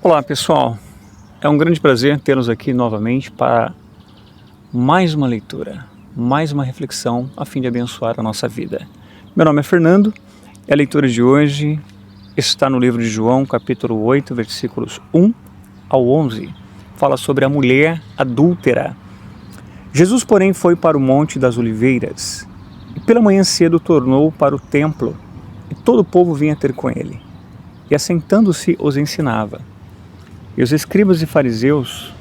Olá pessoal, é um grande prazer tê-los aqui novamente para mais uma leitura, mais uma reflexão a fim de abençoar a nossa vida. Meu nome é Fernando e a leitura de hoje está no livro de João, capítulo 8, versículos 1 ao 11. Fala sobre a mulher adúltera. Jesus, porém, foi para o Monte das Oliveiras e pela manhã cedo tornou para o templo e todo o povo vinha ter com ele. E assentando-se os ensinava. E os escribas e fariseus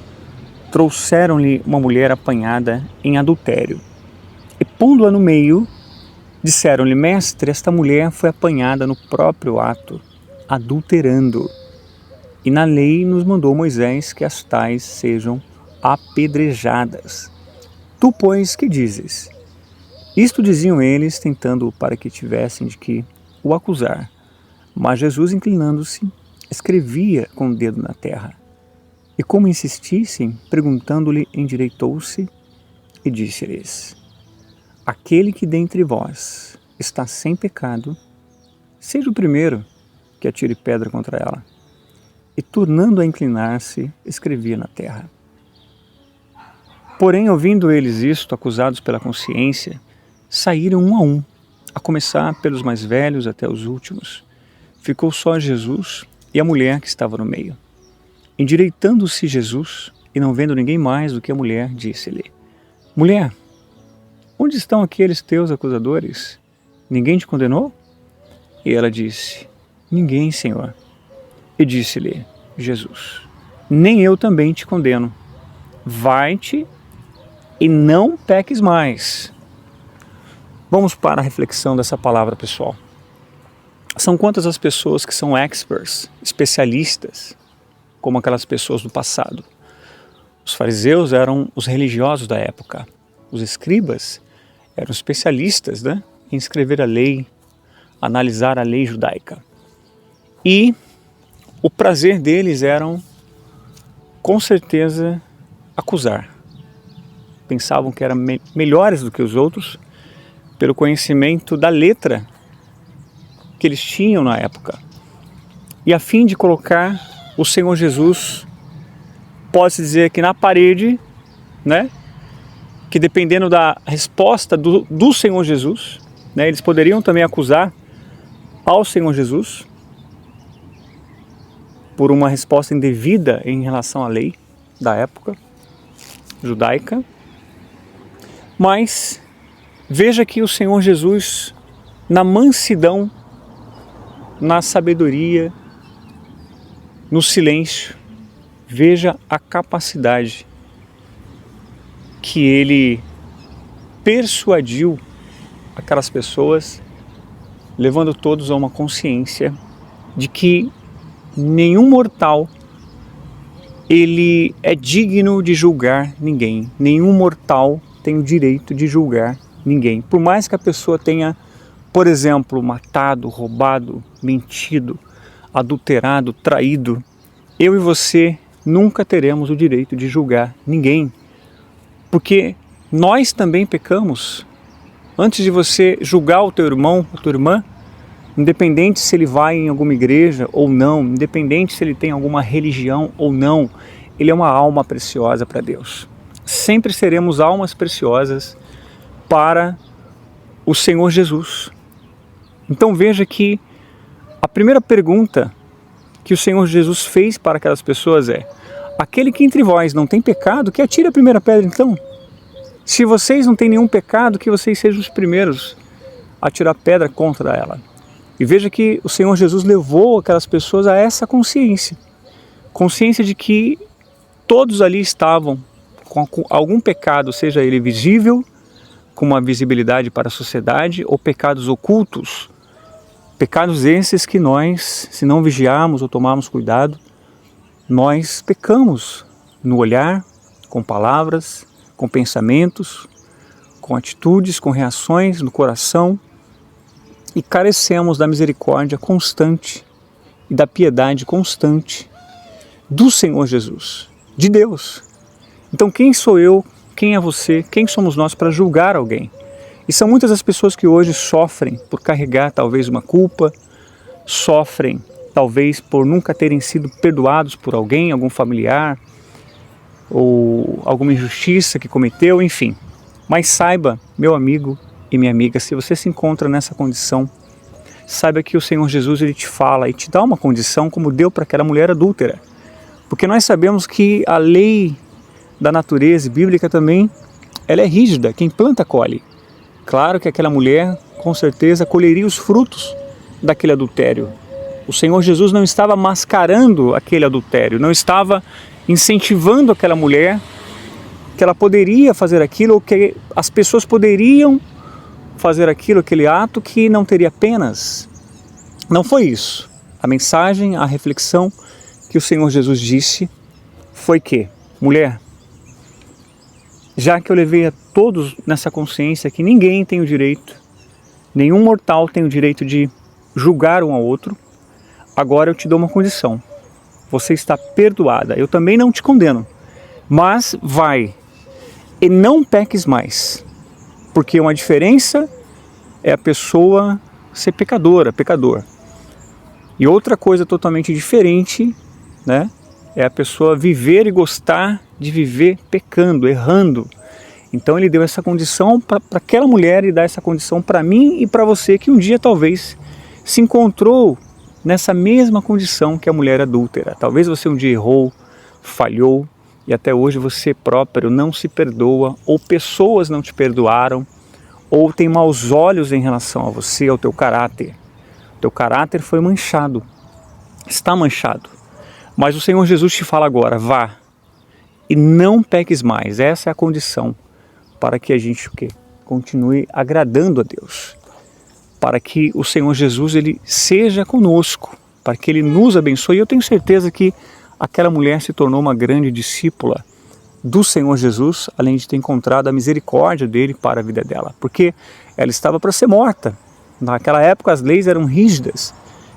trouxeram-lhe uma mulher apanhada em adultério. E pondo-a no meio, disseram-lhe: Mestre, esta mulher foi apanhada no próprio ato, adulterando. E na lei nos mandou Moisés que as tais sejam apedrejadas. Tu, pois, que dizes? Isto diziam eles, tentando para que tivessem de que o acusar. Mas Jesus, inclinando-se, escrevia com o dedo na terra. E como insistissem, perguntando-lhe, endireitou-se e disse-lhes: Aquele que dentre vós está sem pecado, seja o primeiro que atire pedra contra ela. E tornando a inclinar-se, escrevia na terra. Porém, ouvindo eles isto, acusados pela consciência, saíram um, a começar pelos mais velhos até os últimos. Ficou só Jesus e a mulher que estava no meio. Endireitando-se Jesus, e não vendo ninguém mais do que a mulher, disse-lhe: Mulher, onde estão aqueles teus acusadores? Ninguém te condenou? E ela disse: Ninguém, Senhor. E disse-lhe Jesus: Nem eu também te condeno. Vai-te e não peques mais. Vamos para a reflexão dessa palavra, pessoal. São quantas as pessoas que são experts, especialistas, como aquelas pessoas do passado. Os fariseus eram os religiosos da época. Os escribas eram especialistas, em escrever a lei, analisar a lei judaica. E o prazer deles eram, com certeza, acusar. Pensavam que eram melhores do que os outros pelo conhecimento da letra que eles tinham na época. E a fim de colocar o Senhor Jesus, pode-se dizer que na parede, que dependendo da resposta do Senhor Jesus, eles poderiam também acusar ao Senhor Jesus por uma resposta indevida em relação à lei da época judaica. Mas veja que o Senhor Jesus, na mansidão, na sabedoria, no silêncio, veja a capacidade que ele persuadiu aquelas pessoas, levando todos a uma consciência de que nenhum mortal ele é digno de julgar ninguém. Nenhum mortal tem o direito de julgar ninguém. Por mais que a pessoa tenha, por exemplo, matado, roubado, mentido, adulterado, traído, eu e você nunca teremos o direito de julgar ninguém, porque nós também pecamos. Antes de você julgar o teu irmão, a tua irmã, independente se ele vai em alguma igreja ou não, independente se ele tem alguma religião ou não, ele é uma alma preciosa para Deus. Sempre seremos almas preciosas para o Senhor Jesus. Então veja que a primeira pergunta que o Senhor Jesus fez para aquelas pessoas é: aquele que entre vós não tem pecado, que atire a primeira pedra então. Se vocês não têm nenhum pecado, que vocês sejam os primeiros a tirar pedra contra ela. E veja que o Senhor Jesus levou aquelas pessoas a essa consciência. Consciência de que todos ali estavam com algum pecado, seja ele visível, com uma visibilidade para a sociedade, ou pecados ocultos. Pecados esses que nós, se não vigiarmos ou tomarmos cuidado, nós pecamos no olhar, com palavras, com pensamentos, com atitudes, com reações no coração, e carecemos da misericórdia constante e da piedade constante do Senhor Jesus, de Deus. Então quem sou eu, quem é você, quem somos nós para julgar alguém? E são muitas as pessoas que hoje sofrem por carregar talvez uma culpa, sofrem talvez por nunca terem sido perdoados por alguém, algum familiar, ou alguma injustiça que cometeu, enfim. Mas saiba, meu amigo e minha amiga, se você se encontra nessa condição, saiba que o Senhor Jesus, ele te fala e te dá uma condição como deu para aquela mulher adúltera. Porque nós sabemos que a lei da natureza bíblica também, ela é rígida, quem planta colhe. Claro que aquela mulher, com certeza, colheria os frutos daquele adultério. O Senhor Jesus não estava mascarando aquele adultério, não estava incentivando aquela mulher que ela poderia fazer aquilo, ou que as pessoas poderiam fazer aquilo, aquele ato que não teria penas. Não foi isso. A mensagem, a reflexão que o Senhor Jesus disse foi que, mulher, já que eu levei a todos nessa consciência que ninguém tem o direito, nenhum mortal tem o direito de julgar um ao outro, agora eu te dou uma condição. Você está perdoada. Eu também não te condeno, mas vai e não peques mais. Porque uma diferença é a pessoa ser pecadora, pecador. E outra coisa totalmente diferente, né, é a pessoa viver e gostar de viver pecando, errando. Então ele deu essa condição para aquela mulher e dá essa condição para mim e para você que um dia talvez se encontrou nessa mesma condição que a mulher adúltera. Talvez você um dia errou, falhou e até hoje você próprio não se perdoa, ou pessoas não te perdoaram, ou tem maus olhos em relação a você, ao teu caráter. O teu caráter foi manchado, está manchado. Mas o Senhor Jesus te fala agora, vá e não peques mais. Essa é a condição para que a gente continue agradando a Deus. Para que o Senhor Jesus ele seja conosco, para que Ele nos abençoe. E eu tenho certeza que aquela mulher se tornou uma grande discípula do Senhor Jesus, além de ter encontrado a misericórdia dele para a vida dela, porque ela estava para ser morta. Naquela época as leis eram rígidas,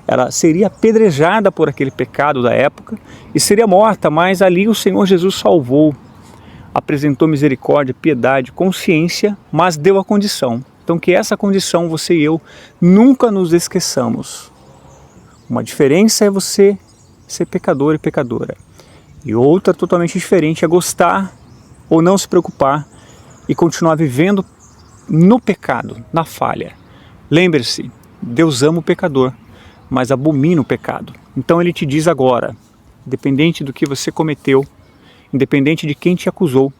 ela seria apedrejada por aquele pecado da época e seria morta, mas ali o Senhor Jesus salvou, apresentou misericórdia, piedade, consciência, mas deu a condição. Então que essa condição você e eu nunca nos esqueçamos. Uma diferença é você ser pecador e pecadora. E outra totalmente diferente é gostar ou não se preocupar e continuar vivendo no pecado, na falha. Lembre-se, Deus ama o pecador, mas abomina o pecado. Então Ele te diz agora, independente do que você cometeu, independente de quem te acusou,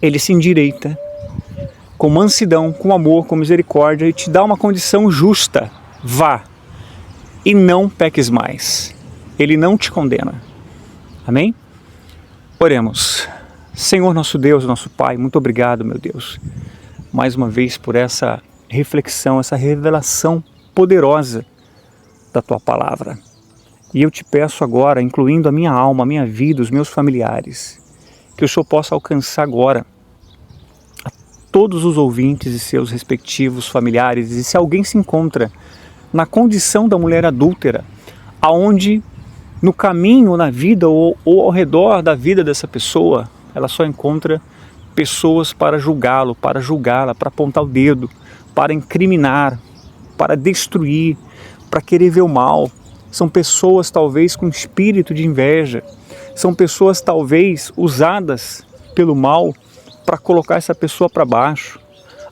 Ele se endireita com mansidão, com amor, com misericórdia e te dá uma condição justa. Vá e não peques mais. Ele não te condena. Amém? Oremos. Senhor nosso Deus, nosso Pai, muito obrigado, meu Deus, mais uma vez por essa reflexão, essa revelação poderosa da Tua Palavra. E eu te peço agora, incluindo a minha alma, a minha vida, os meus familiares, que o Senhor possa alcançar agora a todos os ouvintes e seus respectivos familiares. E se alguém se encontra na condição da mulher adúltera, aonde no caminho, na vida ou ao redor da vida dessa pessoa, ela só encontra pessoas para julgá-lo, para julgá-la, para apontar o dedo, para incriminar, para destruir, para querer ver o mal. São pessoas talvez com espírito de inveja, são pessoas talvez usadas pelo mal para colocar essa pessoa para baixo,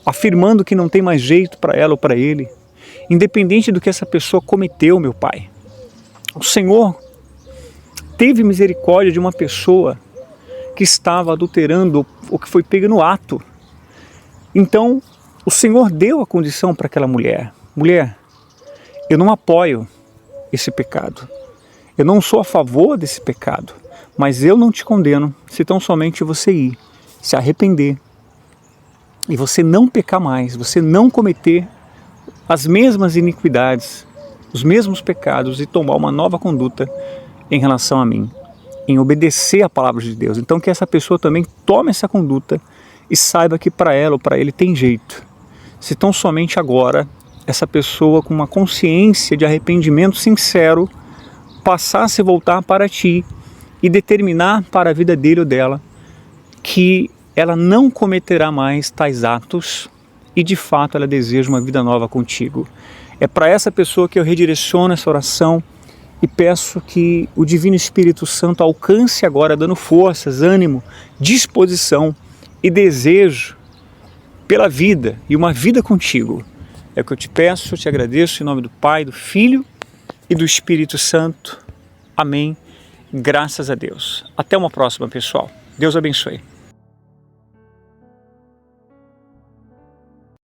afirmando que não tem mais jeito para ela ou para ele, independente do que essa pessoa cometeu, meu Pai. O Senhor teve misericórdia de uma pessoa que estava adulterando ou que foi pega no ato. Então, o Senhor deu a condição para aquela mulher. Mulher, eu não apoio esse pecado. Eu não sou a favor desse pecado, mas eu não te condeno se tão somente você ir, se arrepender e você não pecar mais, você não cometer as mesmas iniquidades, os mesmos pecados e tomar uma nova conduta em relação a mim, em obedecer a palavra de Deus. Então que essa pessoa também tome essa conduta e saiba que para ela ou para ele tem jeito. Se tão somente agora essa pessoa com uma consciência de arrependimento sincero passar a se voltar para ti e determinar para a vida dele ou dela que ela não cometerá mais tais atos e de fato ela deseja uma vida nova contigo. É para essa pessoa que eu redireciono essa oração e peço que o Divino Espírito Santo alcance agora, dando forças, ânimo, disposição e desejo pela vida e uma vida contigo. É o que eu te peço, eu te agradeço em nome do Pai, do Filho e do Espírito Santo. Amém. Graças a Deus. Até uma próxima, pessoal. Deus abençoe.